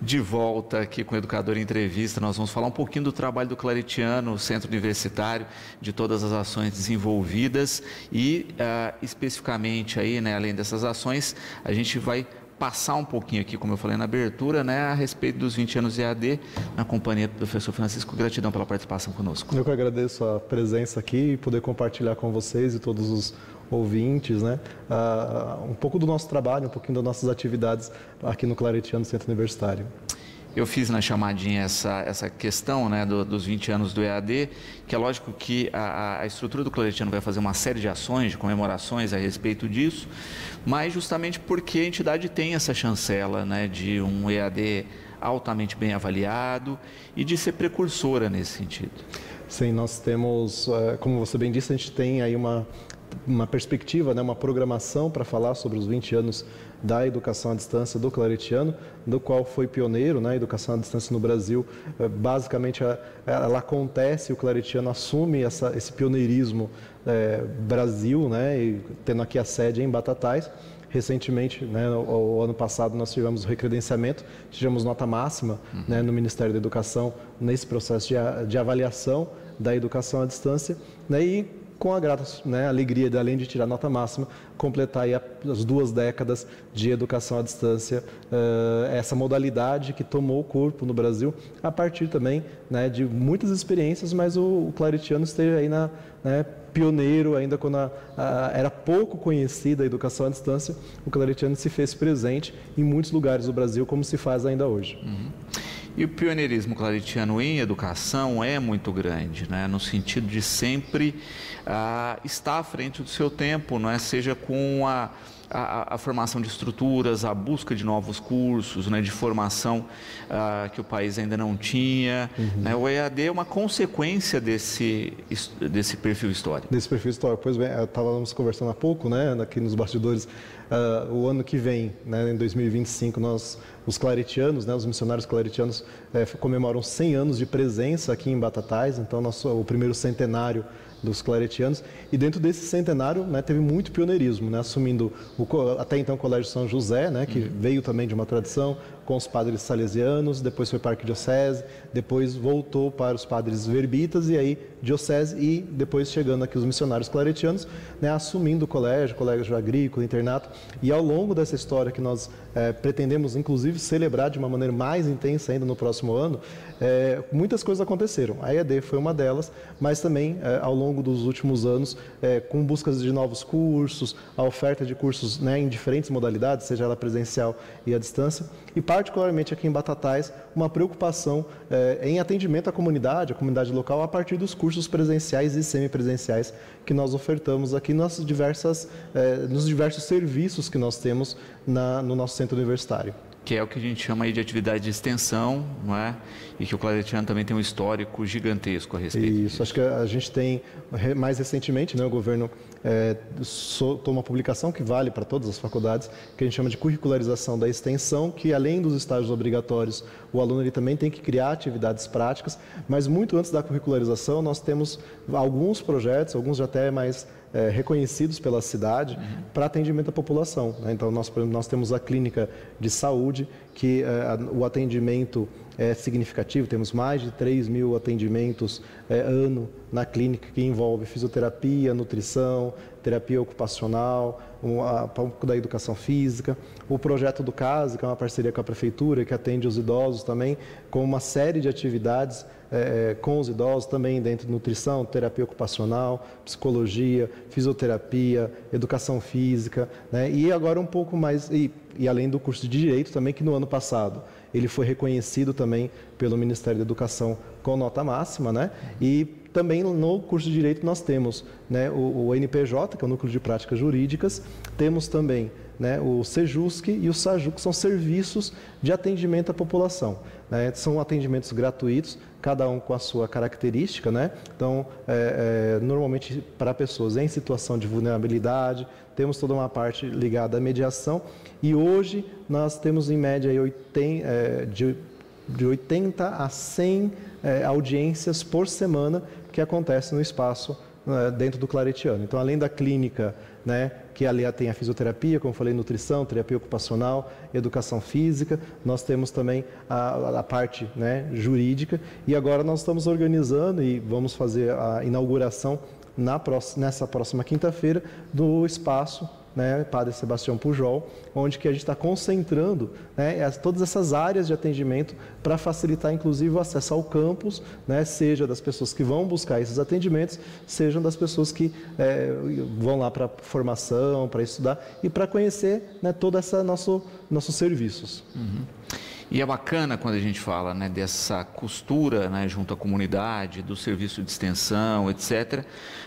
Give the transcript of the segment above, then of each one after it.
de volta aqui com o Educador em Entrevista. Nós vamos falar um pouquinho do trabalho do Claretiano, o Centro Universitário, de todas as ações desenvolvidas e, especificamente, aí, né, além dessas ações, a gente vai passar um pouquinho aqui, como eu falei na abertura, né, a respeito dos 20 anos de EAD, na companhia do professor Francisco. Gratidão pela participação conosco. Eu que agradeço a presença aqui e poder compartilhar com vocês e todos os ouvintes, né, um pouco do nosso trabalho, um pouquinho das nossas atividades aqui no Claretiano Centro Universitário. Eu fiz na chamadinha essa questão, né, dos 20 anos do EAD, que é lógico que a estrutura do Claretiano vai fazer uma série de ações, de comemorações a respeito disso, mas justamente porque a entidade tem essa chancela, né, de um EAD altamente bem avaliado e de ser precursora nesse sentido. Sim, nós temos, como você bem disse, a gente tem aí uma perspectiva, né, uma programação para falar sobre os 20 anos da educação à distância do Claretiano, do qual foi pioneiro, né, a educação à distância no Brasil. Basicamente, ela acontece, o Claretiano assume esse pioneirismo Brasil, né, e tendo aqui a sede em Batatais. Recentemente, né, o ano passado, nós tivemos o recredenciamento, tivemos nota máxima, né, no Ministério da Educação nesse processo de avaliação da educação à distância, né, e com a grata, né, alegria de, além de tirar nota máxima, completar aí as 2 décadas de educação à distância, essa modalidade que tomou o corpo no Brasil, a partir também, né, de muitas experiências, mas o Claretiano esteve aí né, pioneiro, ainda quando era pouco conhecida a educação à distância, o Claretiano se fez presente em muitos lugares do Brasil, como se faz ainda hoje. E o pioneirismo claretiano em educação é muito grande, né? No sentido de sempre estar à frente do seu tempo, não é? Seja com a formação de estruturas, a busca de novos cursos, né, de formação que o país ainda não tinha. Né? O EAD é uma consequência desse perfil histórico. Desse perfil histórico. Pois bem, estávamos conversando há pouco, né, aqui nos bastidores, o ano que vem, né, em 2025, os claretianos, né, os missionários claretianos comemoram 100 anos de presença aqui em Batatais, então o primeiro centenário dos claretianos, e dentro desse centenário, né, teve muito pioneirismo, né, assumindo até então o Colégio São José, né, que veio também de uma tradição com os padres salesianos, depois foi para a arquidiocese, depois voltou para os padres verbitas e aí diocese, e depois chegando aqui os missionários claretianos, né, assumindo o colégio agrícola, internato, e ao longo dessa história que nós pretendemos inclusive celebrar de uma maneira mais intensa ainda no próximo ano, muitas coisas aconteceram. A EAD foi uma delas, mas também ao longo dos últimos anos, com buscas de novos cursos, a oferta de cursos, né, em diferentes modalidades, seja ela presencial e à distância, e particularmente aqui em Batatais, uma preocupação em atendimento à comunidade local, a partir dos cursos presenciais e semipresenciais que nós ofertamos aqui nos diversos serviços que nós temos no nosso centro universitário. Que é o que a gente chama aí de atividade de extensão, não é? E que o Claretiano também tem um histórico gigantesco a respeito disso. Acho que a gente tem, mais recentemente, né, o governo soltou uma publicação que vale para todas as faculdades, que a gente chama de curricularização da extensão, que além dos estágios obrigatórios, o aluno ele também tem que criar atividades práticas, mas muito antes da curricularização nós temos alguns projetos, alguns já até mais reconhecidos pela cidade, para atendimento à população, né? Então nós temos a clínica de saúde, que o atendimento é significativo, temos mais de 3.000 atendimentos ano na clínica, que envolve fisioterapia, nutrição, terapia ocupacional, um pouco da educação física. O projeto do CASE, que é uma parceria com a prefeitura, que atende os idosos também, com uma série de atividades com os idosos, também dentro de nutrição, terapia ocupacional, psicologia, fisioterapia, educação física, né? E agora um pouco mais, e além do curso de Direito também, que no ano passado ele foi reconhecido também pelo Ministério da Educação com nota máxima, né? E também no curso de Direito nós temos, né, o NPJ, que é o Núcleo de Práticas Jurídicas, temos também, né, o SEJUSC e o SAJU, que são serviços de atendimento à população, né? São atendimentos gratuitos, cada um com a sua característica, né? Então, normalmente para pessoas em situação de vulnerabilidade, temos toda uma parte ligada à mediação, e hoje nós temos em média de 80 a 100 audiências por semana que acontecem no espaço dentro do Claretiano. Então, além da clínica, né, que ali tem a fisioterapia, como falei, nutrição, terapia ocupacional, educação física, nós temos também a parte, né, jurídica, e agora nós estamos organizando e vamos fazer a inauguração nessa próxima quinta-feira do espaço, né, Padre Sebastião Pujol, onde que a gente está concentrando, né, todas essas áreas de atendimento para facilitar, inclusive, o acesso ao campus, né, seja das pessoas que vão buscar esses atendimentos, sejam das pessoas que vão lá para formação, para estudar e para conhecer, né, todo esse nossos serviços. Uhum. E é bacana quando a gente fala, né, dessa costura, né, junto à comunidade, do serviço de extensão, etc.,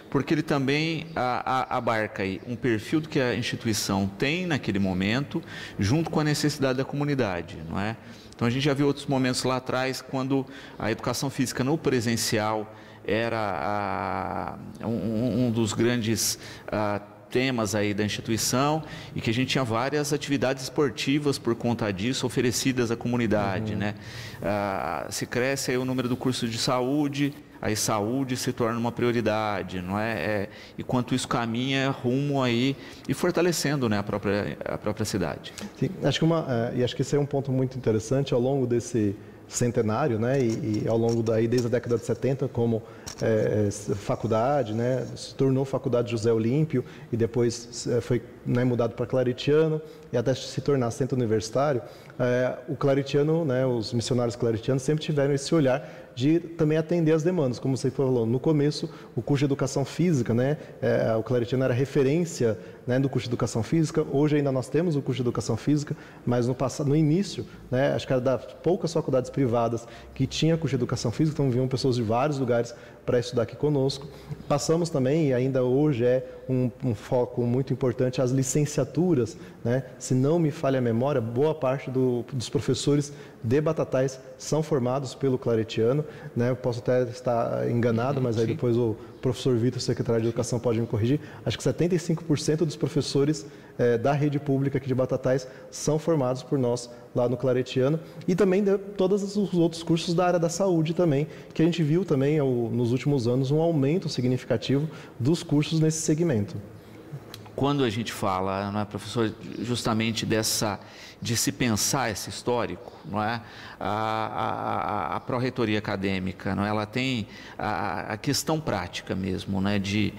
porque ele também abarca aí um perfil do que a instituição tem naquele momento, junto com a necessidade da comunidade, não é? Então a gente já viu outros momentos lá atrás, quando a educação física no presencial era um dos grandes temas aí da instituição, e que a gente tinha várias atividades esportivas por conta disso oferecidas à comunidade, né? Se cresce aí o número do curso de saúde, aí saúde se torna uma prioridade, não é? E quanto isso caminha rumo aí e fortalecendo, né, a própria cidade. Sim, acho que esse é um ponto muito interessante ao longo desse centenário, né, e ao longo desde a década de 70, como faculdade, né, se tornou Faculdade José Olímpio e depois foi, né, mudado para Claretiano e até se tornar centro universitário. O Claretiano, né, os missionários claretianos sempre tiveram esse olhar de também atender as demandas, como você falou. No começo, o curso de Educação Física, né, o Claretiano era referência, né, do curso de Educação Física. Hoje ainda nós temos o curso de Educação Física, mas no início, né, acho que era das poucas faculdades privadas que tinha curso de Educação Física, então vinham pessoas de vários lugares para estudar aqui conosco. Passamos também, e ainda hoje é um foco muito importante, as licenciaturas, né? Se não me falha a memória, boa parte dos professores de Batatais são formados pelo Claretiano, né? Eu posso até estar enganado, mas aí depois o professor Vitor, secretário de Educação, pode me corrigir. Acho que 75% dos professores da rede pública aqui de Batatais são formados por nós lá no Claretiano, e também de todos os outros cursos da área da saúde também, que a gente viu também nos últimos anos um aumento significativo dos cursos nesse segmento. Quando a gente fala, não é, professor, justamente de se pensar esse histórico, não é? A pró-reitoria acadêmica, não é? Ela tem a questão prática mesmo, né, de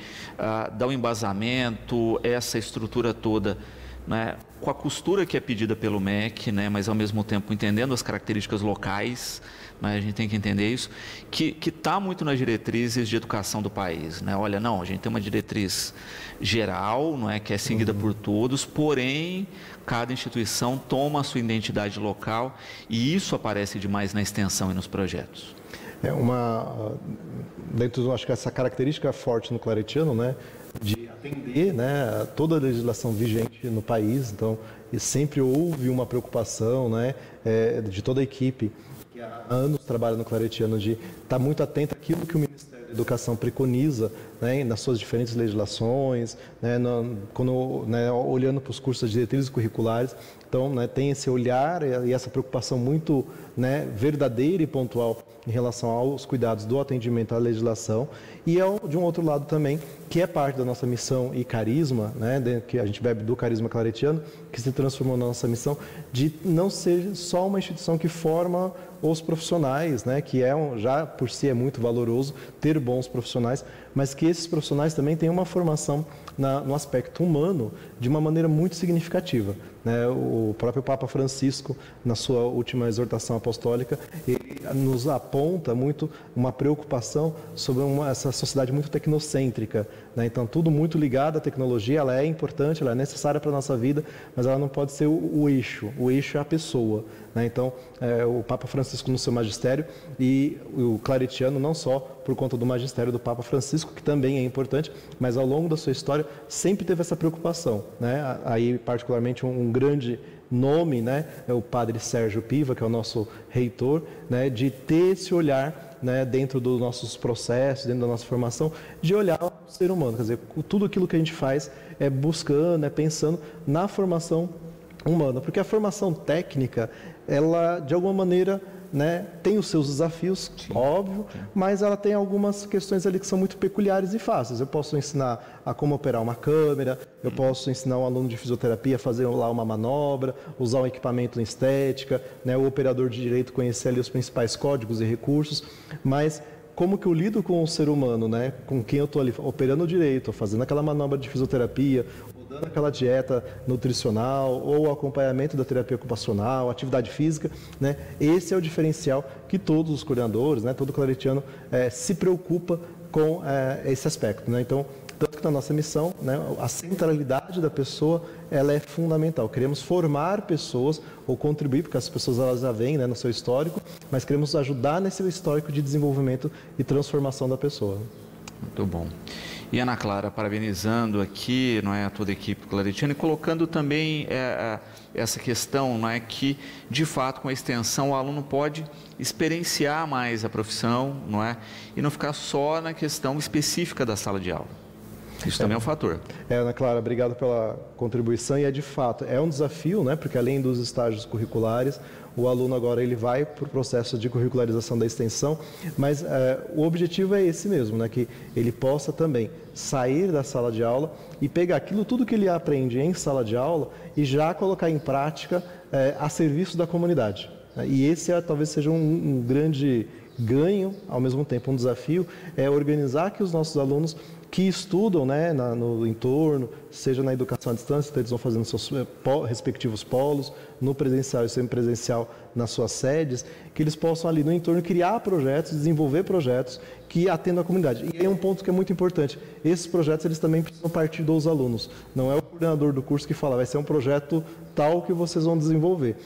dar o embasamento, essa estrutura toda, né, com a costura que é pedida pelo MEC, né, mas ao mesmo tempo entendendo as características locais, né, a gente tem que entender isso, que está muito nas diretrizes de educação do país, né? Olha, não, a gente tem uma diretriz geral, não é, que é seguida por todos, porém cada instituição toma a sua identidade local, e isso aparece demais na extensão e nos projetos. Acho que essa característica forte no Claretiano, né, de atender, né, toda a legislação vigente no país. Então, e sempre houve uma preocupação, né, de toda a equipe que há anos trabalha no Claretiano, de estar muito atento àquilo que o Ministério da Educação preconiza, né, nas suas diferentes legislações, né, olhando para os cursos de diretrizes curriculares. Então, né, tem esse olhar e essa preocupação muito, né, verdadeira e pontual em relação aos cuidados do atendimento à legislação. E de um outro lado também, que é parte da nossa missão e carisma, né, que a gente bebe do carisma claretiano, que se transformou na nossa missão, de não ser só uma instituição que forma os profissionais, né, que já por si é muito valoroso ter bons profissionais, mas que esses profissionais também têm uma formação no aspecto humano de uma maneira muito significativa, né? O próprio Papa Francisco, na sua última exortação apostólica, ele nos aponta muito uma preocupação sobre essa sociedade muito tecnocêntrica, né? Então, tudo muito ligado à tecnologia. Ela é importante, ela é necessária para a nossa vida, mas ela não pode ser o eixo é a pessoa, né? Então, o Papa Francisco no seu magistério, e o Claretiano não só por conta do magistério do Papa Francisco, que também é importante, mas ao longo da sua história sempre teve essa preocupação, né? Aí, particularmente, um grande nome, né, é o Padre Sérgio Piva, que é o nosso reitor, né, de ter esse olhar, né, dentro dos nossos processos, dentro da nossa formação, de olhar o ser humano. Quer dizer, tudo aquilo que a gente faz é buscando, pensando na formação humana, porque a formação técnica, ela de alguma maneira, né, tem os seus desafios, sim, óbvio, sim, mas ela tem algumas questões ali que são muito peculiares e fáceis. Eu posso ensinar a como operar uma câmera, eu posso ensinar um aluno de fisioterapia a fazer lá uma manobra, usar um equipamento em estética, né, o operador de direito conhecer ali os principais códigos e recursos, mas como que eu lido com o ser humano, né, com quem eu estou ali operando direito, fazendo aquela manobra de fisioterapia, dando aquela dieta nutricional ou o acompanhamento da terapia ocupacional, atividade física, né? Esse é o diferencial que todos os coordenadores, né, todo claretiano se preocupa com esse aspecto, né? Então, tanto que na nossa missão, né, a centralidade da pessoa, ela é fundamental. Queremos formar pessoas ou contribuir, porque as pessoas elas já vêm, né, no seu histórico, mas queremos ajudar nesse histórico de desenvolvimento e transformação da pessoa. Muito bom. E Ana Clara, parabenizando aqui, não é, a toda a equipe claretiana e colocando também essa questão, não é, que de fato com a extensão o aluno pode experienciar mais a profissão, não é, e não ficar só na questão específica da sala de aula. Isso também é um fator. Ana Clara, obrigado pela contribuição e de fato, é um desafio, né, porque além dos estágios curriculares, o aluno agora ele vai para o processo de curricularização da extensão, mas o objetivo é esse mesmo, né, que ele possa também sair da sala de aula e pegar tudo que ele aprende em sala de aula e já colocar em prática a serviço da comunidade. E esse talvez seja um grande ganho, ao mesmo tempo um desafio, é organizar que os nossos alunos que estudam, né, no entorno, seja na educação à distância, então eles vão fazendo seus respectivos polos, no presencial e semipresencial nas suas sedes, que eles possam ali no entorno criar projetos, desenvolver projetos que atendam a comunidade. E aí é um ponto que é muito importante, esses projetos eles também precisam partir dos alunos, não é o coordenador do curso que fala, vai ser um projeto tal que vocês vão desenvolver.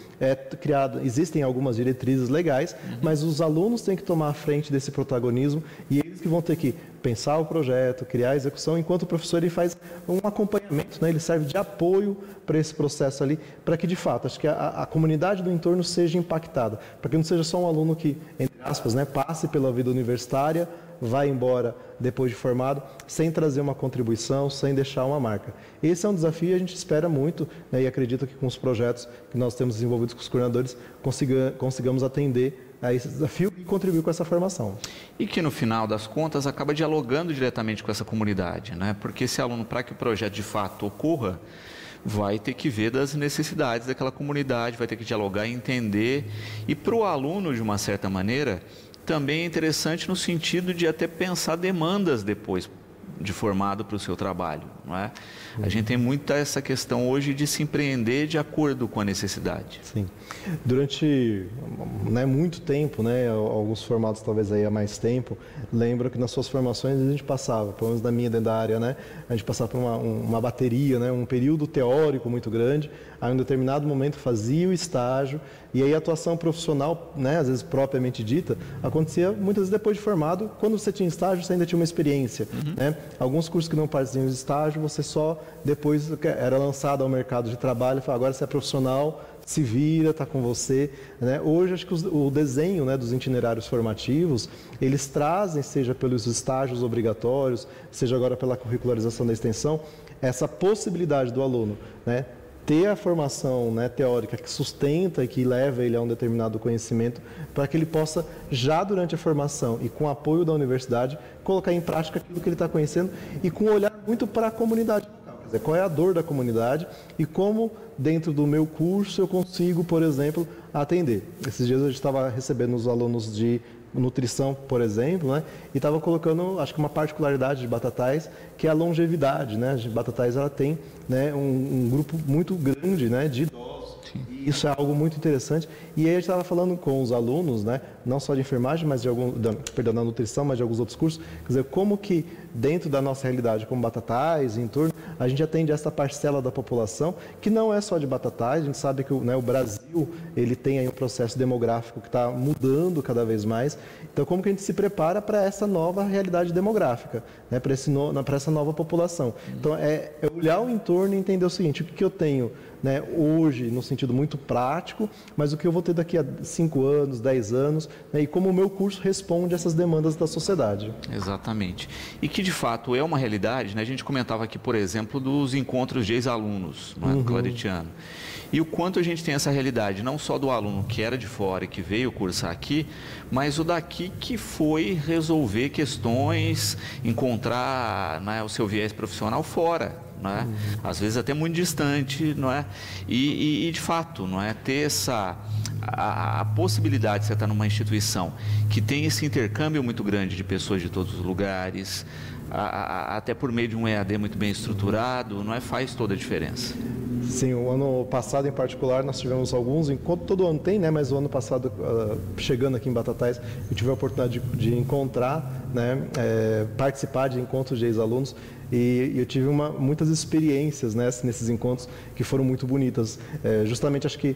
Existem algumas diretrizes legais, mas os alunos têm que tomar a frente desse protagonismo e eles que vão ter que pensar o projeto, criar a execução, enquanto o professor ele faz um acompanhamento, né? Ele serve de apoio para esse processo ali, para que de fato, acho que a comunidade do entorno seja impactada, para que não seja só um aluno que, entre aspas, né, passe pela vida universitária, vai embora depois de formado, sem trazer uma contribuição, sem deixar uma marca. Esse é um desafio e a gente espera muito, né, e acredito que com os projetos que nós temos desenvolvidos com os coordenadores, consigamos atender a esse desafio e contribuir com essa formação. E que no final das contas acaba dialogando diretamente com essa comunidade, né? Porque esse aluno, para que o projeto de fato ocorra, vai ter que ver das necessidades daquela comunidade, vai ter que dialogar e entender. E para o aluno, de uma certa maneira, também é interessante no sentido de até pensar demandas depois de formado para o seu trabalho, não é? A gente tem muita essa questão hoje de se empreender de acordo com a necessidade. Sim. Durante muito tempo, né, alguns formados talvez aí há mais tempo, lembro que nas suas formações a gente passava, pelo menos na minha dentro da área, né, a gente passava por uma bateria, né, um período teórico muito grande, aí em um determinado momento fazia o estágio e aí a atuação profissional, né, às vezes propriamente dita, acontecia muitas vezes depois de formado, quando você tinha estágio você ainda tinha uma experiência, né? Alguns cursos que não pareciam de estágio, você só depois era lançado ao mercado de trabalho, agora você é profissional, se vira, está com você, né? Hoje acho que o desenho, né, dos itinerários formativos, eles trazem, seja pelos estágios obrigatórios, seja agora pela curricularização da extensão, essa possibilidade do aluno, né, ter a formação, né, teórica que sustenta e que leva ele a um determinado conhecimento para que ele possa, já durante a formação e com o apoio da universidade, colocar em prática aquilo que ele está conhecendo e com um olhar muito para a comunidade local. Quer dizer, qual é a dor da comunidade e como, dentro do meu curso, eu consigo, por exemplo, atender. Esses dias a gente estava recebendo os alunos de nutrição, por exemplo, né? E estava colocando, acho que uma particularidade de Batatais, que é a longevidade, né? A Batatais ela tem, né, um grupo muito grande, né, de idosos. Sim. E isso é algo muito interessante. E aí a gente estava falando com os alunos, né, não só de enfermagem, mas da nutrição, mas de alguns outros cursos, quer dizer, como que dentro da nossa realidade, como Batatais, em torno, a gente atende essa parcela da população que não é só de Batatais. A gente sabe que, né, o Brasil ele tem aí um processo demográfico que está mudando cada vez mais. Então, como que a gente se prepara para essa nova realidade demográfica, né, para essa nova população? Então, é olhar o entorno e entender o seguinte: o que eu tenho, né, hoje, no sentido muito prático, mas o que eu vou ter daqui a 5 anos, 10 anos, né, e como o meu curso responde a essas demandas da sociedade. Exatamente. E que de fato é uma realidade, né? A gente comentava aqui, por exemplo, dos encontros de ex-alunos, não é, do Claretiano. E o quanto a gente tem essa realidade, não só do aluno que era de fora e que veio cursar aqui, mas o daqui que foi resolver questões, encontrar, né, o seu viés profissional fora. Não é? Às vezes até muito distante, não é? E de fato, não é? Ter a possibilidade de você estar numa instituição que tem esse intercâmbio muito grande de pessoas de todos os lugares, até por meio de um EAD muito bem estruturado, não é? Faz toda a diferença. Sim, o ano passado em particular nós tivemos alguns encontros, todo ano tem, né? Mas o ano passado, chegando aqui em Batatais, eu tive a oportunidade de encontrar, né? Participar de encontros de ex-alunos. E eu tive muitas experiências, né, nesses encontros que foram muito bonitas. Justamente acho que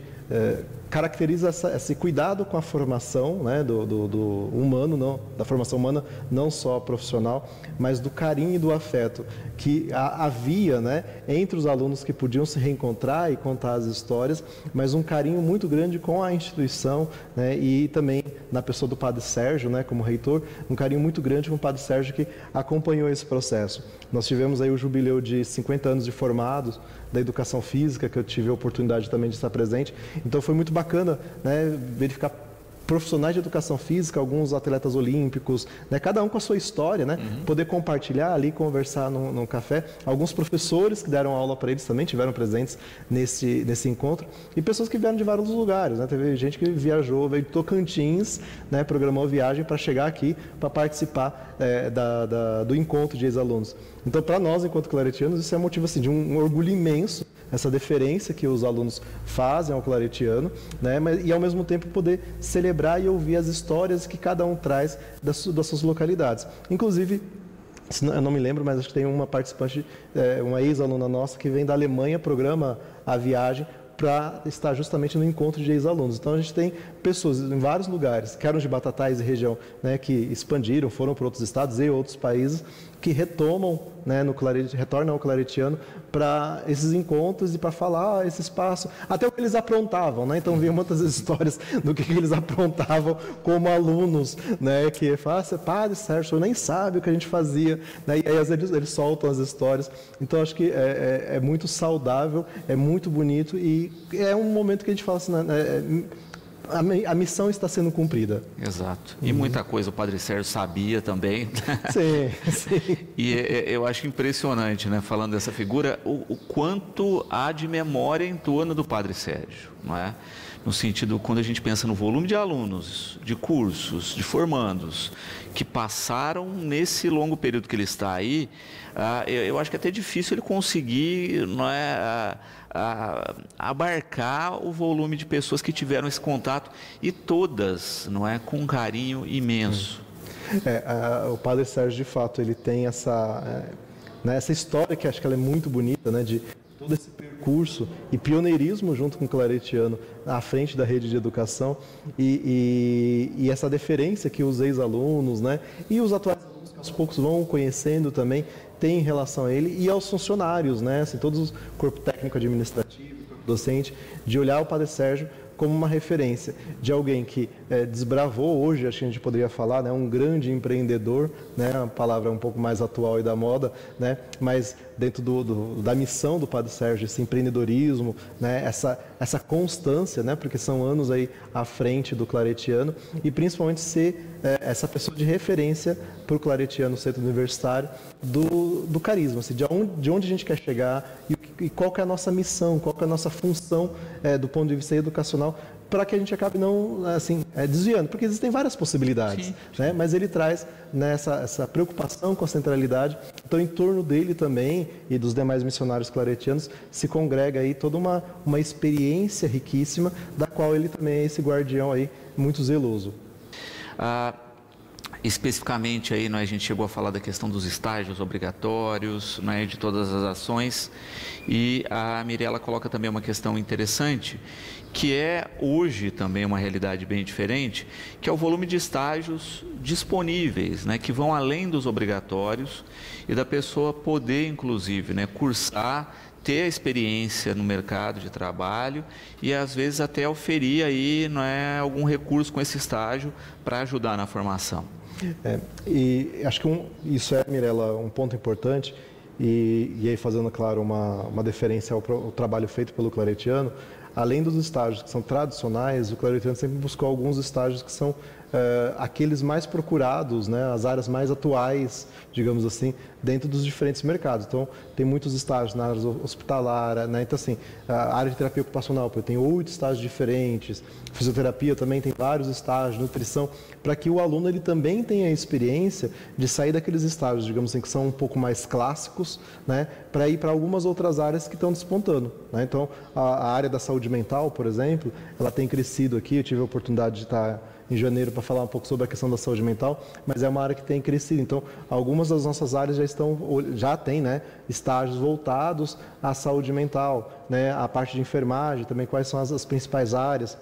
caracteriza esse cuidado com a formação, né, do humano, não, da formação humana, não só profissional, mas do carinho e do afeto que havia, né, entre os alunos que podiam se reencontrar e contar as histórias, mas um carinho muito grande com a instituição, né, e também na pessoa do Padre Sérgio, né, como reitor, um carinho muito grande com o Padre Sérgio que acompanhou esse processo. Nós tivemos aí o jubileu de 50 anos de formados da educação física, que eu tive a oportunidade também de estar presente. Então foi muito bacana, né, verificar profissionais de educação física, alguns atletas olímpicos, né, cada um com a sua história, né, poder compartilhar ali, conversar num café. Alguns professores que deram aula para eles também tiveram presentes nesse encontro e pessoas que vieram de vários lugares, né, teve gente que viajou, veio de Tocantins, né, programou a viagem para chegar aqui para participar do encontro de ex-alunos. Então, para nós, enquanto claretianos, isso é motivo assim, de um orgulho imenso, essa deferência que os alunos fazem ao claretiano, né? E ao mesmo tempo poder celebrar e ouvir as histórias que cada um traz das suas localidades. Inclusive, eu não me lembro, mas acho que tem uma participante, uma ex-aluna nossa que vem da Alemanha, programa a viagem para estar justamente no encontro de ex-alunos. Então a gente tem pessoas em vários lugares, que eram de Batatais e região, né, que expandiram, foram para outros estados e outros países, que retomam, né, retornam ao claretiano para esses encontros e para falar esse espaço, até o que eles aprontavam, né? Então vinham muitas histórias do que eles aprontavam como alunos, né? Que fala, Padre Sérgio, o senhor nem sabe o que a gente fazia, né? E aí às vezes eles soltam as histórias. Então acho que é muito saudável, é muito bonito e é um momento que a gente fala assim, né? A missão está sendo cumprida. Exato. E muita coisa o Padre Sérgio sabia também. Sim, sim. E eu acho impressionante, né, falando dessa figura, o quanto há de memória em torno do Padre Sérgio, não é? No sentido, quando a gente pensa no volume de alunos, de cursos, de formandos, que passaram nesse longo período que ele está aí, eu acho que é até difícil ele conseguir, não é, abarcar o volume de pessoas que tiveram esse contato e todas, não é, com um carinho imenso. O Padre Sérgio, de fato, ele tem essa história que acho que ela é muito bonita, né, de todo esse percurso e pioneirismo junto com o claretiano à frente da rede de educação e essa deferência que os ex-alunos, né, e os atuais alunos que aos poucos vão conhecendo também tem em relação a ele e aos funcionários, né, assim, todos o corpo técnico administrativo, corpo docente, de olhar o Padre Sérgio como uma referência de alguém que desbravou, hoje acho que a gente poderia falar, né, um grande empreendedor, né, a palavra um pouco mais atual e da moda, né, mas dentro da missão do Padre Sérgio, esse empreendedorismo, né, essa constância, né, porque são anos aí à frente do claretiano e principalmente ser essa pessoa de referência para o claretiano centro universitário do carisma, assim, de onde a gente quer chegar e qual que é a nossa missão, qual que é a nossa função do ponto de vista educacional, para que a gente acabe não assim, desviando, porque existem várias possibilidades, sim, sim. Né? Mas ele traz, né, essa preocupação com a centralidade, então em torno dele também e dos demais missionários claretianos se congrega aí toda uma experiência riquíssima, da qual ele também é esse guardião aí muito zeloso. Especificamente aí, a gente chegou a falar da questão dos estágios obrigatórios, de todas as ações, e a Mirela coloca também uma questão interessante, que é hoje também uma realidade bem diferente, que é o volume de estágios disponíveis, que vão além dos obrigatórios e da pessoa poder, inclusive, cursar, ter a experiência no mercado de trabalho e às vezes até oferir aí, algum recurso com esse estágio para ajudar na formação. E acho que isso é, Mirela, um ponto importante, e aí fazendo, claro, uma deferência ao trabalho feito pelo Claretiano. Além dos estágios que são tradicionais, o Claretiano sempre buscou alguns estágios que são aqueles mais procurados, né, as áreas mais atuais, digamos assim, dentro dos diferentes mercados. Então, tem muitos estágios na área hospitalar, né? Então, assim, a área de terapia ocupacional, tem 8 estágios diferentes, fisioterapia também tem vários estágios, nutrição, para que o aluno ele também tenha a experiência de sair daqueles estágios, digamos assim, que são um pouco mais clássicos, né, para ir para algumas outras áreas que estão despontando, né? Então, a área da saúde mental, por exemplo, ela tem crescido aqui. Eu tive a oportunidade de estar em janeiro para falar um pouco sobre a questão da saúde mental, mas é uma área que tem crescido. Então, algumas das nossas áreas já têm, né, estágios voltados à saúde mental, né, a parte de enfermagem também, quais são as principais áreas.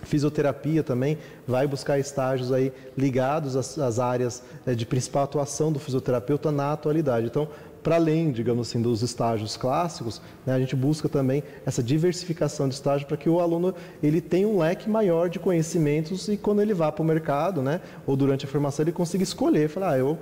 Fisioterapia também vai buscar estágios aí ligados às áreas de principal atuação do fisioterapeuta na atualidade. Então, para além, digamos assim, dos estágios clássicos, né, a gente busca também essa diversificação de estágio para que o aluno ele tenha um leque maior de conhecimentos e quando ele vá para o mercado, né, ou durante a formação, ele consiga escolher, falar, eu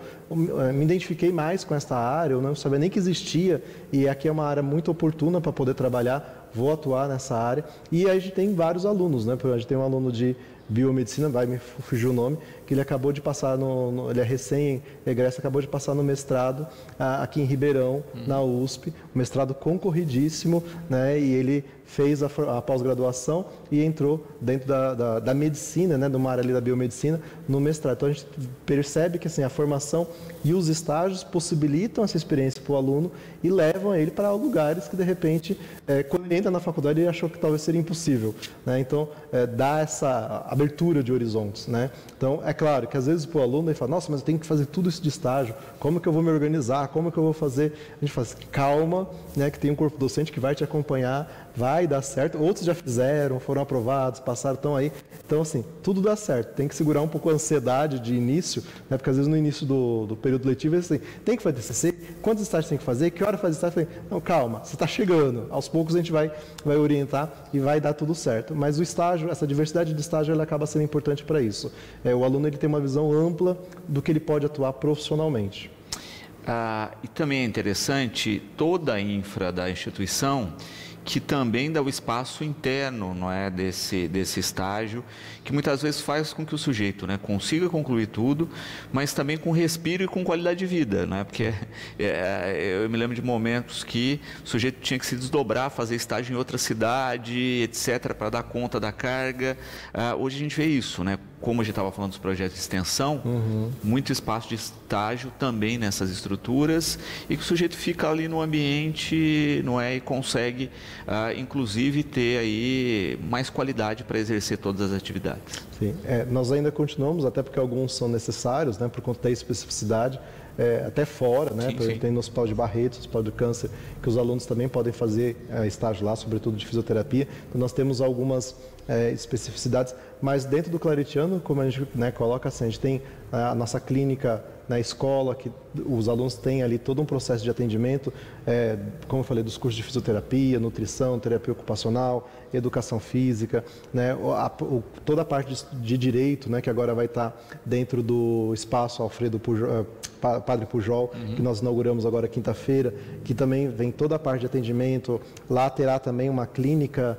me identifiquei mais com esta área, eu não sabia nem que existia e aqui é uma área muito oportuna para poder trabalhar, vou atuar nessa área. E aí a gente tem vários alunos, né, a gente tem um aluno de biomedicina, vai me fugir o nome, que ele acabou de passar ele é recém-egresso, acabou de passar no mestrado aqui em Ribeirão, na USP, um mestrado concorridíssimo, né, e ele fez a pós-graduação e entrou dentro da medicina, né, de uma área ali da biomedicina, no mestrado. Então a gente percebe que assim, a formação e os estágios possibilitam essa experiência para o aluno e levam ele para lugares que de repente, quando ele entra na faculdade, ele achou que talvez seria impossível, né? Então dá essa abertura de horizontes, né? Então é claro que às vezes para o aluno ele fala, nossa, mas eu tenho que fazer tudo isso de estágio, como que eu vou me organizar, como que eu vou fazer? A gente fala assim, calma, né, que tem um corpo docente que vai te acompanhar, vai dar certo, outros já fizeram, foram aprovados, passaram, estão aí. Então, assim, tudo dá certo. Tem que segurar um pouco a ansiedade de início, né? Porque às vezes no início do período letivo, assim, tem que fazer TCC, quantos estágios tem que fazer, que hora faz estágio? Não, calma, você está chegando. Aos poucos a gente vai orientar e vai dar tudo certo. Mas o estágio, essa diversidade de estágio, ela acaba sendo importante para isso. O aluno ele tem uma visão ampla do que ele pode atuar profissionalmente. E também é interessante toda a infra da instituição que também dá o espaço interno, não é, desse estágio, que muitas vezes faz com que o sujeito, né, consiga concluir tudo, mas também com respiro e com qualidade de vida, né, porque eu me lembro de momentos que o sujeito tinha que se desdobrar, fazer estágio em outra cidade, etc., para dar conta da carga. Hoje a gente vê isso, né, como a gente estava falando dos projetos de extensão, muito espaço de estágio também nessas estruturas e que o sujeito fica ali no ambiente, não é, e consegue inclusive ter aí mais qualidade para exercer todas as atividades. Sim, nós ainda continuamos, até porque alguns são necessários, né, por conta da especificidade, até fora, né? Sim. Tem no Hospital de Barretos, Hospital do Câncer, que os alunos também podem fazer estágio lá, sobretudo de fisioterapia. Então, nós temos algumas especificidades, mas dentro do Claretiano, como a gente, né, coloca assim, a gente tem a nossa clínica na escola, que os alunos têm ali todo um processo de atendimento, como eu falei, dos cursos de fisioterapia, nutrição, terapia ocupacional, educação física, né, toda a parte de direito, né, que agora vai estar dentro do espaço Padre Pujol, que nós inauguramos agora quinta-feira, que também vem toda a parte de atendimento. Lá terá também uma clínica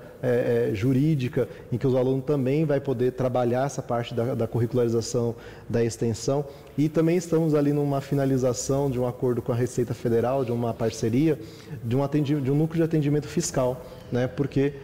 jurídica, em que os alunos também vai poder trabalhar essa parte da curricularização da extensão. E também estamos ali numa finalização de um acordo com a Receita Federal, de uma parceria, de um núcleo de atendimento fiscal, né? Porque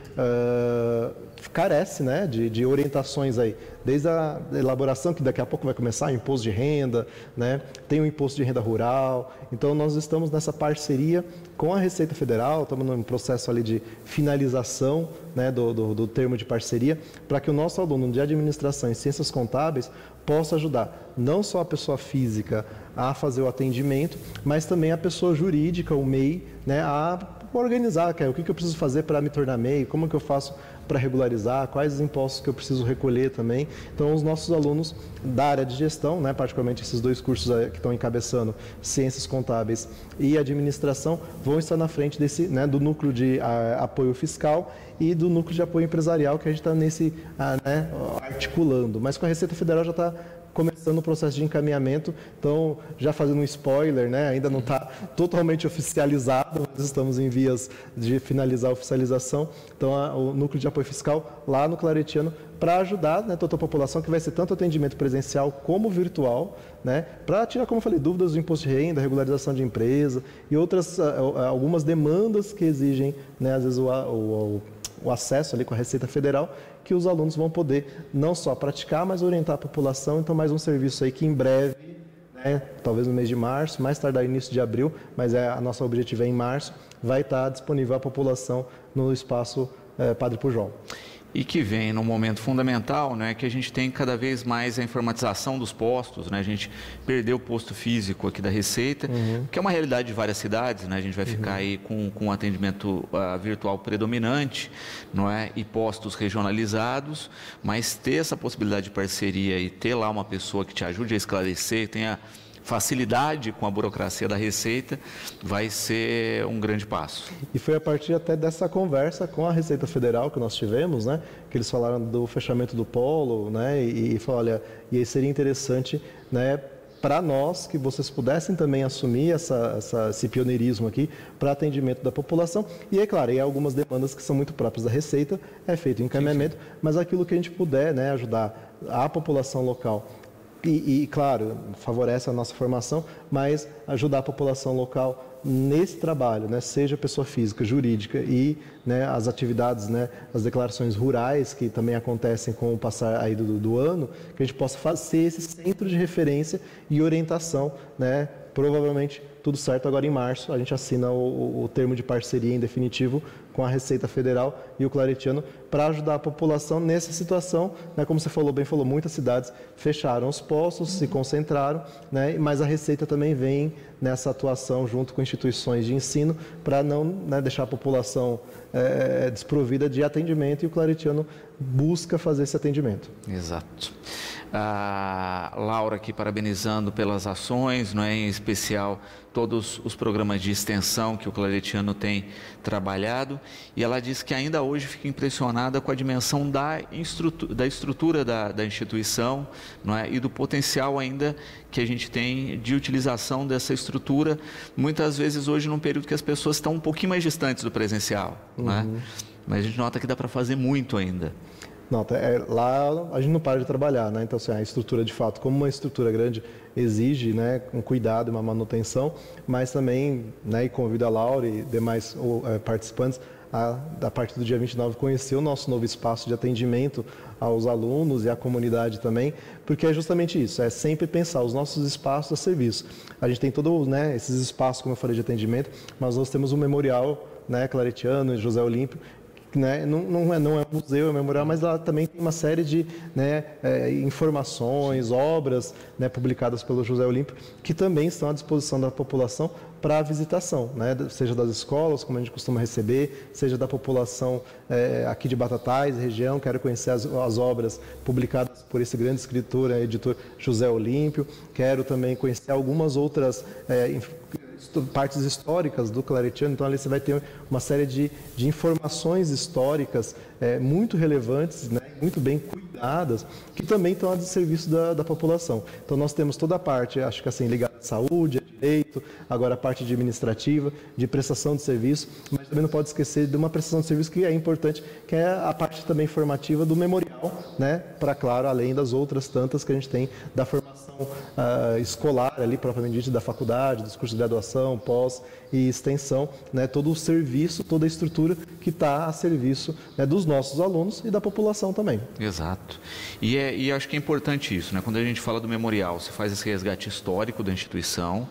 carece, né, de orientações aí, desde a elaboração, que daqui a pouco vai começar, o imposto de renda, né? Tem o imposto de renda rural. Então nós estamos nessa parceria com a Receita Federal, estamos num processo ali de finalização, né, do termo de parceria, para que o nosso aluno de administração e ciências contábeis possa ajudar não só a pessoa física a fazer o atendimento, mas também a pessoa jurídica, o MEI, né, a organizar, o que eu preciso fazer para me tornar MEI, como que eu faço para regularizar, quais os impostos que eu preciso recolher também. Então, os nossos alunos da área de gestão, né, particularmente esses dois cursos que estão encabeçando, Ciências Contábeis e Administração, vão estar na frente desse, né, do núcleo de apoio fiscal e do núcleo de apoio empresarial que a gente está articulando. Mas com a Receita Federal já está começando começando o processo de encaminhamento. Então, já fazendo um spoiler, né? Ainda não está totalmente oficializado, mas estamos em vias de finalizar a oficialização. Então, o Núcleo de Apoio Fiscal lá no Claretiano, para ajudar, né, toda a população, que vai ser tanto atendimento presencial como virtual, né, para tirar, como eu falei, dúvidas do imposto de renda, regularização de empresa e outras, algumas demandas que exigem, né, às vezes, o acesso ali com a Receita Federal, que os alunos vão poder não só praticar, mas orientar a população. Então, mais um serviço aí que em breve, né, talvez no mês de março, mais tardar início de abril, mas a nossa objetivo é em março, vai estar disponível à população no espaço Padre Pujol. E que vem num momento fundamental, né, que a gente tem cada vez mais a informatização dos postos, né, a gente perdeu o posto físico aqui da Receita, que é uma realidade de várias cidades, né, a gente vai ficar aí com um atendimento virtual predominante, não é, e postos regionalizados, mas ter essa possibilidade de parceria e ter lá uma pessoa que te ajude a esclarecer, tenha facilidade com a burocracia da Receita, vai ser um grande passo. E foi a partir até dessa conversa com a Receita Federal que nós tivemos, né, que eles falaram do fechamento do polo, né, e falaram, olha, e aí seria interessante, né, para nós, que vocês pudessem também assumir esse pioneirismo aqui para atendimento da população. E é claro, e algumas demandas que são muito próprias da Receita, é feito o encaminhamento, sim. Mas aquilo que a gente puder, né, ajudar a população local. E, claro, favorece a nossa formação, mas ajudar a população local nesse trabalho, né, seja pessoa física, jurídica e, né, as atividades, né, as declarações rurais que também acontecem com o passar aí do ano, que a gente possa fazer esse centro de referência e orientação, né, provavelmente tudo certo agora em março, a gente assina o termo de parceria em definitivo com a Receita Federal e o Claretiano para ajudar a população nessa situação, né, como você falou, muitas cidades fecharam os postos, se concentraram, né, mas a Receita também vem nessa atuação junto com instituições de ensino para não, né, deixar a população desprovida de atendimento, e o Claretiano busca fazer esse atendimento. Exato. A Laura aqui parabenizando pelas ações, não é, em especial todos os programas de extensão que o Claretiano tem trabalhado, e ela diz que ainda hoje fica impressionada com a dimensão da estrutura da instituição, não é, e do potencial ainda que a gente tem de utilização dessa estrutura, muitas vezes hoje num período que as pessoas estão um pouquinho mais distantes do presencial, não é? Mas a gente nota que dá para fazer muito ainda. Não, lá a gente não para de trabalhar, né? Então, assim, a estrutura, de fato, como uma estrutura grande, exige, né, um cuidado, uma manutenção, mas também, né, e convido a Laura e demais participantes a partir do dia 29, conhecer o nosso novo espaço de atendimento aos alunos e à comunidade também, porque é justamente isso, é sempre pensar os nossos espaços a serviço. A gente tem todos, né, esses espaços, como eu falei, de atendimento, mas nós temos um memorial, né, Claretiano e José Olímpio, né, não é um museu, é um memorial, mas lá também tem uma série de, né, informações, obras, né, publicadas pelo José Olímpio, que também estão à disposição da população para a visitação, né, seja das escolas, como a gente costuma receber, seja da população aqui de Batatais, região, quero conhecer as obras publicadas por esse grande escritor, editor José Olímpio, quero também conhecer algumas outras partes históricas do Claretiano. Então ali você vai ter uma série de informações históricas muito relevantes, né, muito bem cuidadas, que também estão a serviço da população. Então nós temos toda a parte, acho que assim, ligada à saúde, a direito, agora a parte administrativa, de prestação de serviço, mas também não pode esquecer de uma prestação de serviço que é importante, que é a parte também formativa do memorial, né, para, claro, além das outras tantas que a gente tem da formação escolar ali, propriamente dito, da faculdade, dos cursos de graduação, pós e extensão, né, todo o serviço, toda a estrutura que está a serviço, né, dos nossos alunos e da população também. Exato. E acho que é importante isso, né? Quando a gente fala do memorial, você faz esse resgate histórico da instituição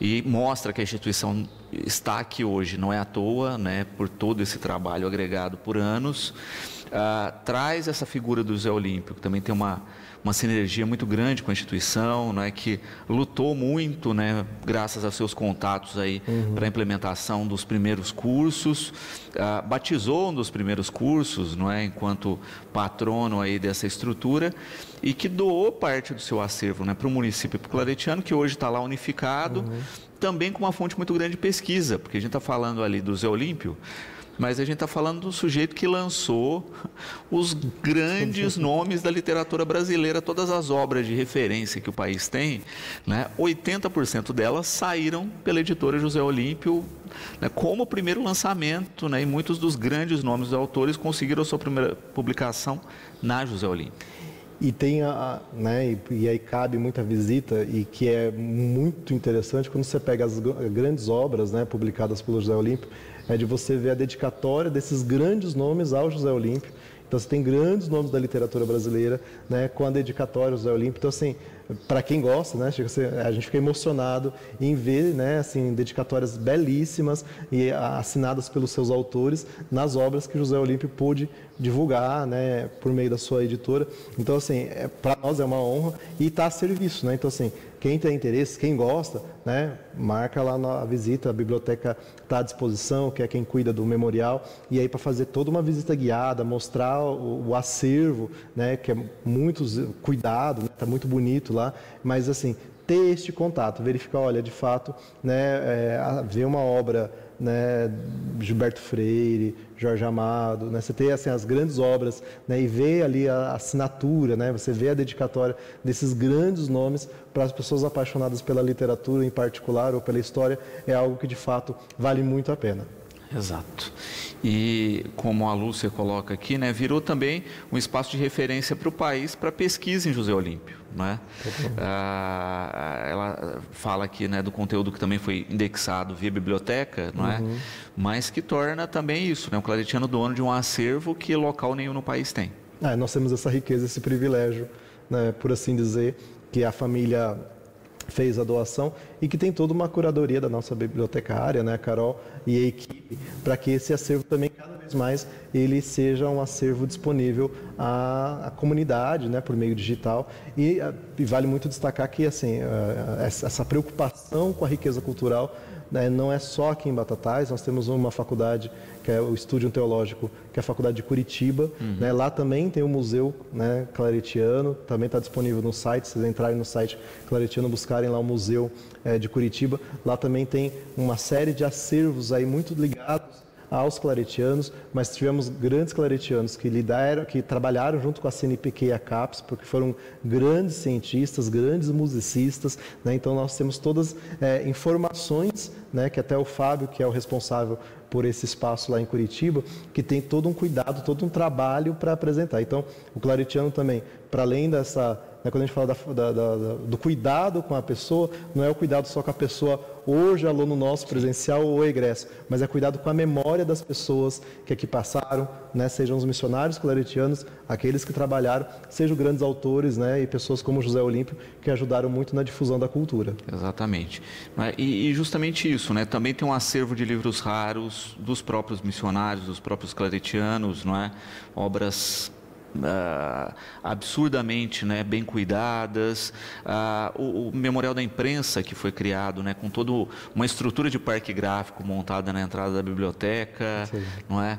e mostra que a instituição está aqui hoje, não é à toa, né, por todo esse trabalho agregado por anos. Traz essa figura do José Olímpio, que também tem uma sinergia muito grande com a instituição, né, que lutou muito, né, graças aos seus contatos aí, para a implementação dos primeiros cursos, batizou um dos primeiros cursos, não é, enquanto patrono aí dessa estrutura, e que doou parte do seu acervo, né, para o município, para o Claretiano, que hoje está lá unificado, também com uma fonte muito grande de pesquisa, porque a gente está falando ali do José Olímpio, Mas a gente está falando do sujeito que lançou os grandes nomes da literatura brasileira, todas as obras de referência que o país tem, né? 80% delas saíram pela editora José Olímpio, né, como primeiro lançamento, né? E muitos dos grandes nomes dos autores conseguiram a sua primeira publicação na José Olímpio. E tem né, e aí cabe muita visita, e que é muito interessante quando você pega as grandes obras, né, publicadas pelo José Olímpio, é de você ver a dedicatória desses grandes nomes ao José Olímpio. Então você tem grandes nomes da literatura brasileira, né, com a dedicatória ao José Olímpio. Então, assim, para quem gosta, né, a gente fica emocionado em ver, né, assim, dedicatórias belíssimas e assinadas pelos seus autores nas obras que José Olímpio pôde divulgar, né, por meio da sua editora. Então, assim, para nós é uma honra e está a serviço, né? Então, assim, quem tem interesse, quem gosta, né, marca lá na visita, a biblioteca está à disposição, que é quem cuida do memorial, e aí para fazer toda uma visita guiada, mostrar o acervo, né, que é muito cuidado, né, tá muito bonito lá, mas assim, ter este contato, verificar, olha, de fato, né, ver uma obra, né, Gilberto Freire, Jorge Amado, né, você ter assim as grandes obras, né, e ver ali a assinatura, né, você vê a dedicatória desses grandes nomes para as pessoas apaixonadas pela literatura em particular ou pela história, é algo que de fato vale muito a pena. Exato. E como a Lúcia coloca aqui, né, virou também um espaço de referência para o país para pesquisa em José Olímpio, né? Ela fala aqui, né, do conteúdo que também foi indexado via biblioteca, não é? Mas que torna também isso, né, um claretiano dono de um acervo que local nenhum no país tem. Nós temos essa riqueza, esse privilégio, né, por assim dizer, que a família fez a doação e que tem toda uma curadoria da nossa bibliotecária, né, Carol, e a equipe, para que esse acervo também, cada vez mais, ele seja um acervo disponível à comunidade, né, por meio digital. E vale muito destacar que, assim, essa preocupação com a riqueza cultural, né, não é só aqui em Batatais. Nós temos uma faculdade, que é o Estúdio Teológico, que é a faculdade de Curitiba, né, lá também tem o museu, né, claretiano, também está disponível no site, se vocês entrarem no site claretiano, buscarem lá o museu de Curitiba, lá também tem uma série de acervos aí muito ligados aos claretianos, mas tivemos grandes claretianos que trabalharam junto com a CNPq e a CAPES, porque foram grandes cientistas, grandes musicistas, né? Então nós temos todas informações, né, que até o Fábio, que é o responsável por esse espaço lá em Curitiba, que tem todo um cuidado, todo um trabalho para apresentar. Então o claretiano também, para além dessa, né, quando a gente fala do cuidado com a pessoa, não é o cuidado só com a pessoa hoje, aluno nosso presencial ou egresso, mas é cuidado com a memória das pessoas que aqui passaram, né, sejam os missionários claretianos, aqueles que trabalharam, sejam grandes autores, né, e pessoas como José Olímpio, que ajudaram muito na difusão da cultura. Exatamente. E justamente isso, né, também tem um acervo de livros raros dos próprios missionários, dos próprios claretianos, não é? Obras absurdamente, né, bem cuidadas, o Memorial da Imprensa que foi criado, né, com toda uma estrutura de parque gráfico montada na entrada da biblioteca, não é?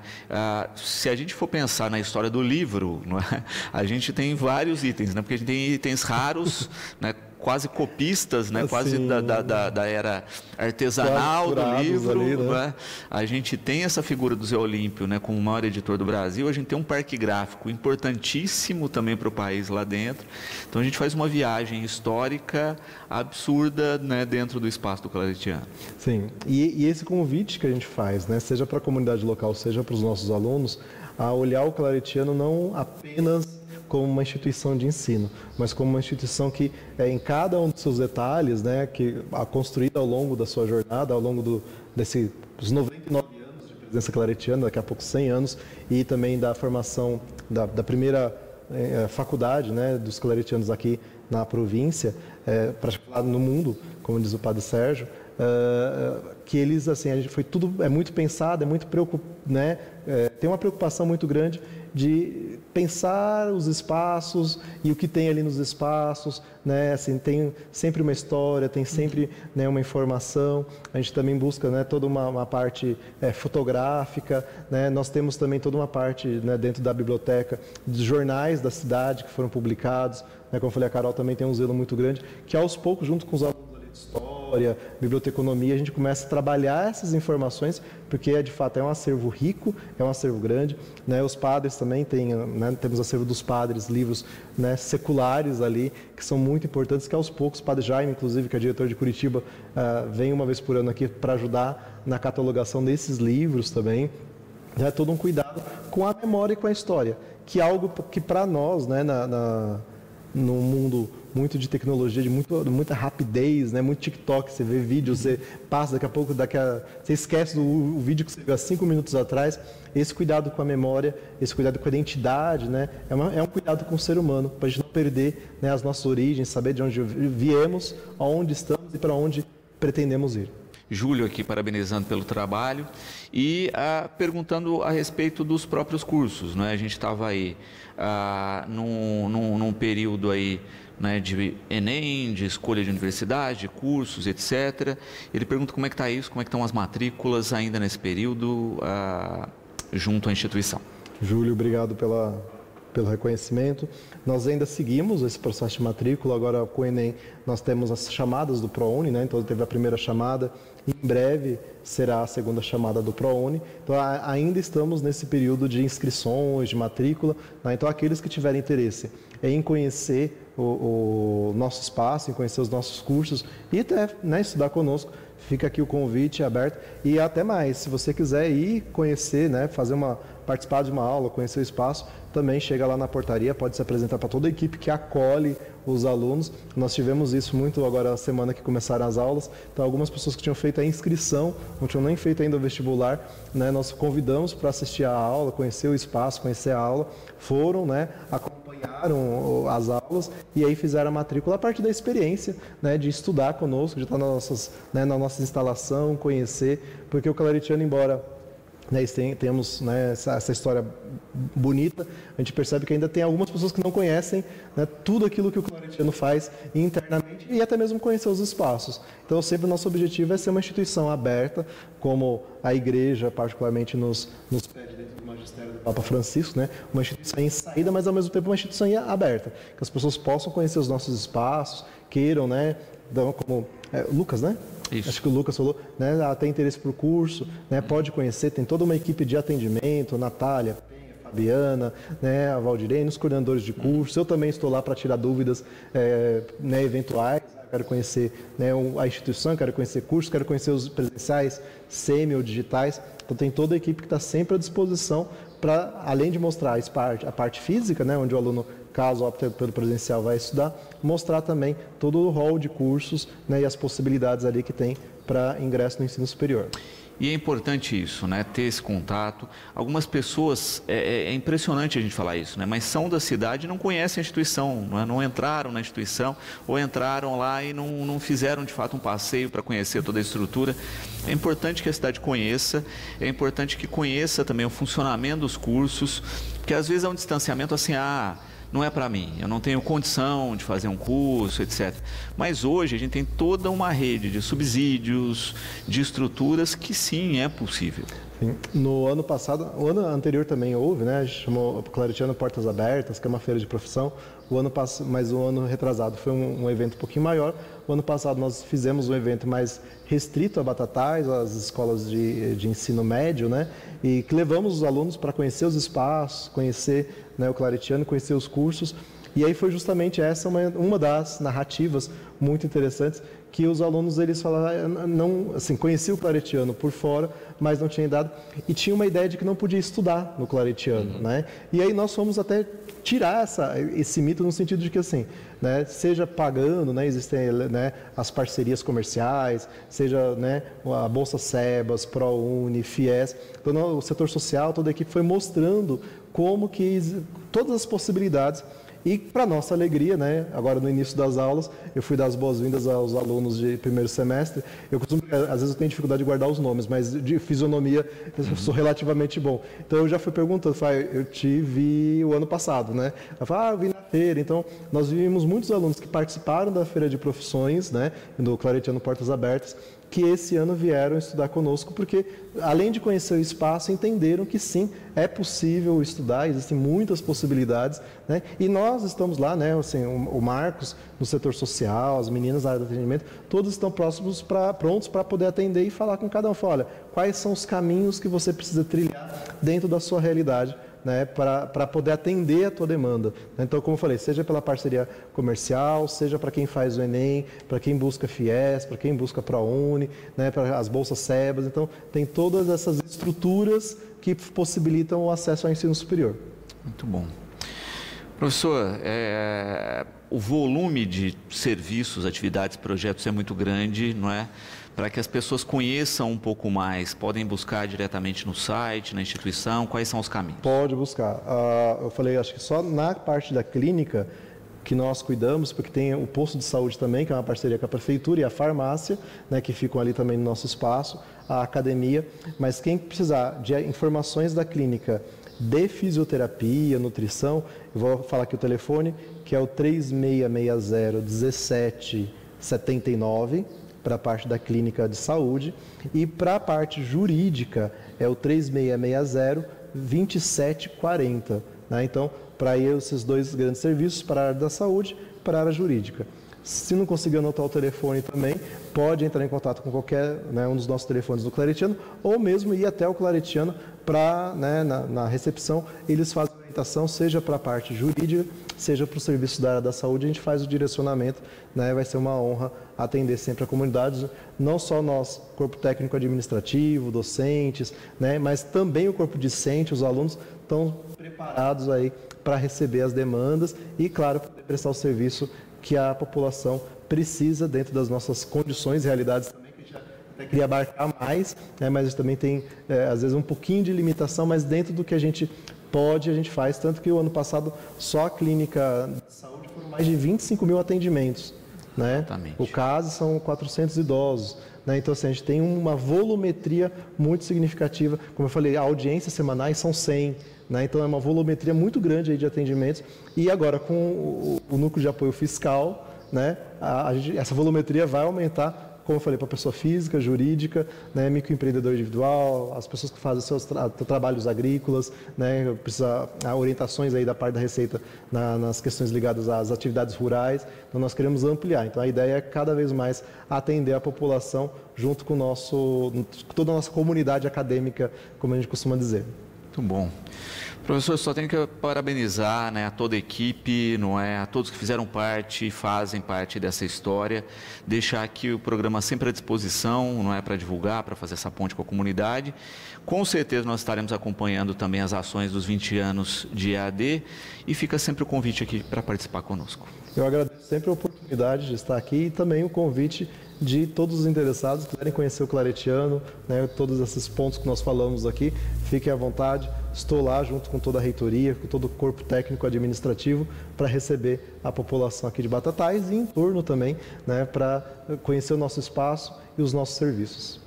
Se a gente for pensar na história do livro, não é? A gente tem vários itens, né, porque a gente tem itens raros, né, quase copistas, né, quase da era artesanal do livro, ali, né? A gente tem essa figura do Zé Olímpio, né, como o maior editor do Brasil. A gente tem um parque gráfico importantíssimo também para o país lá dentro. Então a gente faz uma viagem histórica absurda, né, dentro do espaço do claretiano. Sim, e esse convite que a gente faz, né, seja para a comunidade local, seja para os nossos alunos, a olhar o claretiano não apenas como uma instituição de ensino, mas como uma instituição que, em cada um dos seus detalhes, né, que construída ao longo da sua jornada, ao longo dos 99 anos de presença claretiana, daqui a pouco 100 anos, e também da formação da primeira faculdade, né, dos claretianos aqui na província, praticamente no mundo, como diz o Padre Sérgio, que eles, assim, é muito pensado, é muito né, tem uma preocupação muito grande de pensar os espaços e o que tem ali nos espaços, né? Assim, tem sempre uma história, tem sempre, né, uma informação. A gente também busca, né, toda uma parte fotográfica, né? Nós temos também toda uma parte, né, dentro da biblioteca dos jornais da cidade que foram publicados, né? Como eu falei, a Carol também tem um zelo muito grande, que aos poucos, junto com os alunos ali de história, história, biblioteconomia, a gente começa a trabalhar essas informações, porque de fato é um acervo rico, é um acervo grande, né? Os padres também têm, né? Temos acervo dos padres, livros, né, seculares ali, que são muito importantes, que aos poucos, o padre Jaime, inclusive, que é diretor de Curitiba, vem uma vez por ano aqui para ajudar na catalogação desses livros também. É todo um cuidado com a memória e com a história, que é algo que para nós, né, no mundo muito de tecnologia, de muita rapidez, né, muito TikTok, você vê vídeo, você passa, daqui a pouco, você esquece o vídeo que você viu há 5 minutos atrás. Esse cuidado com a memória, esse cuidado com a identidade, né, é um cuidado com o ser humano, para a gente não perder, né, as nossas origens, saber de onde viemos, aonde estamos e para onde pretendemos ir. Júlio aqui parabenizando pelo trabalho e perguntando a respeito dos próprios cursos, né? A gente estava aí num período aí, né, de Enem, de escolha de universidade, de cursos, etc. Ele pergunta como é que está isso, como é que estão as matrículas ainda nesse período junto à instituição. Júlio, obrigado pelo reconhecimento. Nós ainda seguimos esse processo de matrícula, agora com o Enem nós temos as chamadas do ProUni, né? Então teve a primeira chamada, em breve será a segunda chamada do ProUni, então ainda estamos nesse período de inscrições, de matrícula, né? Então aqueles que tiverem interesse em conhecer o nosso espaço, em conhecer os nossos cursos e até, né, estudar conosco, fica aqui o convite aberto e até mais, se você quiser ir conhecer, né, participar de uma aula, conhecer o espaço, também chega lá na portaria, pode se apresentar para toda a equipe que acolhe os alunos. Nós tivemos isso muito agora a semana que começaram as aulas, então algumas pessoas que tinham feito a inscrição, não tinham nem feito ainda o vestibular, né, nós convidamos para assistir a aula, conhecer o espaço, conhecer a aula, foram, né, acompanharam as aulas e aí fizeram a matrícula a partir da experiência, né, de estudar conosco, de estar na nossa instalação, conhecer, porque o Claretiano, embora, né, temos, né, essa história bonita, a gente percebe que ainda tem algumas pessoas que não conhecem, né, tudo aquilo que o Claretiano faz internamente e até mesmo conhecer os espaços. Então, sempre o nosso objetivo é ser uma instituição aberta, como a igreja particularmente nos pede dentro do magistério do Papa Francisco, né, uma instituição em saída, mas ao mesmo tempo uma instituição aberta, que as pessoas possam conhecer os nossos espaços, queiram, né, como Lucas, né? Isso. Acho que o Lucas falou, né, tem interesse por curso, né, pode conhecer, tem toda uma equipe de atendimento, Natália, Fabiana, né, a Valdirene, os coordenadores de curso. Eu também estou lá para tirar dúvidas, né, eventuais. Quero conhecer, né, a instituição, quero conhecer cursos, quero conhecer os presenciais, semi ou digitais. Então tem toda a equipe que está sempre à disposição para, além de mostrar a parte física, né, onde o aluno, caso opte pelo presencial, vai estudar, mostrar também todo o rol de cursos, né, e as possibilidades ali que tem para ingresso no ensino superior. E é importante isso, né? Ter esse contato. Algumas pessoas, é impressionante a gente falar isso, né? Mas são da cidade e não conhecem a instituição, não entraram na instituição ou entraram lá e não fizeram de fato um passeio para conhecer toda a estrutura. É importante que a cidade conheça, é importante que conheça também o funcionamento dos cursos, porque às vezes é um distanciamento assim, não é para mim, eu não tenho condição de fazer um curso, etc. Mas hoje a gente tem toda uma rede de subsídios, de estruturas que sim, é possível. Sim. No ano passado, o ano anterior também houve, né? A gente chamou Claretiano Portas Abertas, que é uma feira de profissão. Mas o ano retrasado foi um evento um pouquinho maior. O ano passado nós fizemos um evento mais restrito a Batatais, às escolas de ensino médio, né? E que levamos os alunos para conhecer os espaços, conhecer, né, o Claretiano, conhecer os cursos. E aí foi justamente essa uma das narrativas muito interessantes, que os alunos, eles falaram, não, assim, conheciam o Claretiano por fora, mas não tinha dado, e tinha uma ideia de que não podia estudar no Claretiano, né? E aí nós fomos até tirar esse mito no sentido de que, assim, né, seja pagando, né, existem, né, as parcerias comerciais, seja, né, a Bolsa Sebas, ProUni, FIES, então o setor social, toda a equipe foi mostrando como que todas as possibilidades. E, para nossa alegria, né, agora no início das aulas, eu fui dar as boas-vindas aos alunos de primeiro semestre. Às vezes eu tenho dificuldade de guardar os nomes, mas de fisionomia eu sou relativamente bom. Então eu já fui perguntando, eu te vi o ano passado, né? Eu falei, eu vi na feira. Então nós vimos muitos alunos que participaram da feira de profissões, né, do Claretiano Portas Abertas, que esse ano vieram estudar conosco, porque além de conhecer o espaço, entenderam que sim, é possível estudar, existem muitas possibilidades, né? E nós estamos lá, né? Assim, o Marcos no setor social, as meninas na área de atendimento, todos estão prontos para poder atender e falar com cada um. Falar, olha, quais são os caminhos que você precisa trilhar dentro da sua realidade, né, para poder atender a tua demanda. Então, como eu falei, seja pela parceria comercial, seja para quem faz o Enem, para quem busca FIES, para quem busca ProUni, né, para as bolsas SEBAS. Então, tem todas essas estruturas que possibilitam o acesso ao ensino superior. Muito bom. Professor, o volume de serviços, atividades, projetos é muito grande, não é? Para que as pessoas conheçam um pouco mais, podem buscar diretamente no site, na instituição, quais são os caminhos? Pode buscar. Eu falei, acho que só na parte da clínica que nós cuidamos, porque tem o posto de saúde também, que é uma parceria com a prefeitura, e a farmácia, né, que ficam ali também no nosso espaço, a academia. Mas quem precisar de informações da clínica de fisioterapia, nutrição, eu vou falar aqui o telefone, que é o 3660-1779, para a parte da clínica de saúde, e para a parte jurídica é o 3660-2740. Né? Então, para esses dois grandes serviços, para a área da saúde, para a área jurídica. Se não conseguir anotar o telefone também, pode entrar em contato com qualquer, né, um dos nossos telefones do Claretiano, ou mesmo ir até o Claretiano para, né, na recepção, eles fazem a orientação, seja para a parte jurídica, seja para o serviço da área da saúde, a gente faz o direcionamento, né, vai ser uma honra atender sempre a comunidade, não só nós, corpo técnico administrativo, docentes, né, mas também o corpo discente, os alunos estão preparados aí para receber as demandas e, claro, poder prestar o serviço que a população precisa dentro das nossas condições e realidades também, que a gente até queria abarcar mais, né, mas a gente também tem, às vezes, um pouquinho de limitação, mas dentro do que a gente pode, a gente faz. Tanto que o ano passado, só a clínica de saúde foram mais de 25 mil atendimentos. Né? Exatamente. O caso são 400 idosos. Né? Então, assim, a gente tem uma volumetria muito significativa. Como eu falei, audiências semanais são 100. Né? Então, é uma volumetria muito grande aí de atendimentos. E agora, com o núcleo de apoio fiscal, né, essa volumetria vai aumentar, como eu falei, para a pessoa física, jurídica, né, microempreendedor individual, as pessoas que fazem seus trabalhos agrícolas, né, precisa orientações aí da parte da Receita nas questões ligadas às atividades rurais. Então, nós queremos ampliar. Então, a ideia é cada vez mais atender a população junto com toda a nossa comunidade acadêmica, como a gente costuma dizer. Muito bom. Professor, só tenho que parabenizar, né, a toda a equipe, não é, a todos que fizeram parte e fazem parte dessa história, deixar aqui o programa sempre à disposição, não é, para divulgar, para fazer essa ponte com a comunidade. Com certeza nós estaremos acompanhando também as ações dos 20 anos de EAD e fica sempre o convite aqui para participar conosco. Eu agradeço sempre a oportunidade de estar aqui e também o convite de todos os interessados que quiserem conhecer o Claretiano, né, todos esses pontos que nós falamos aqui, fiquem à vontade. Estou lá junto com toda a reitoria, com todo o corpo técnico administrativo para receber a população aqui de Batatais e em torno também, né, para conhecer o nosso espaço e os nossos serviços.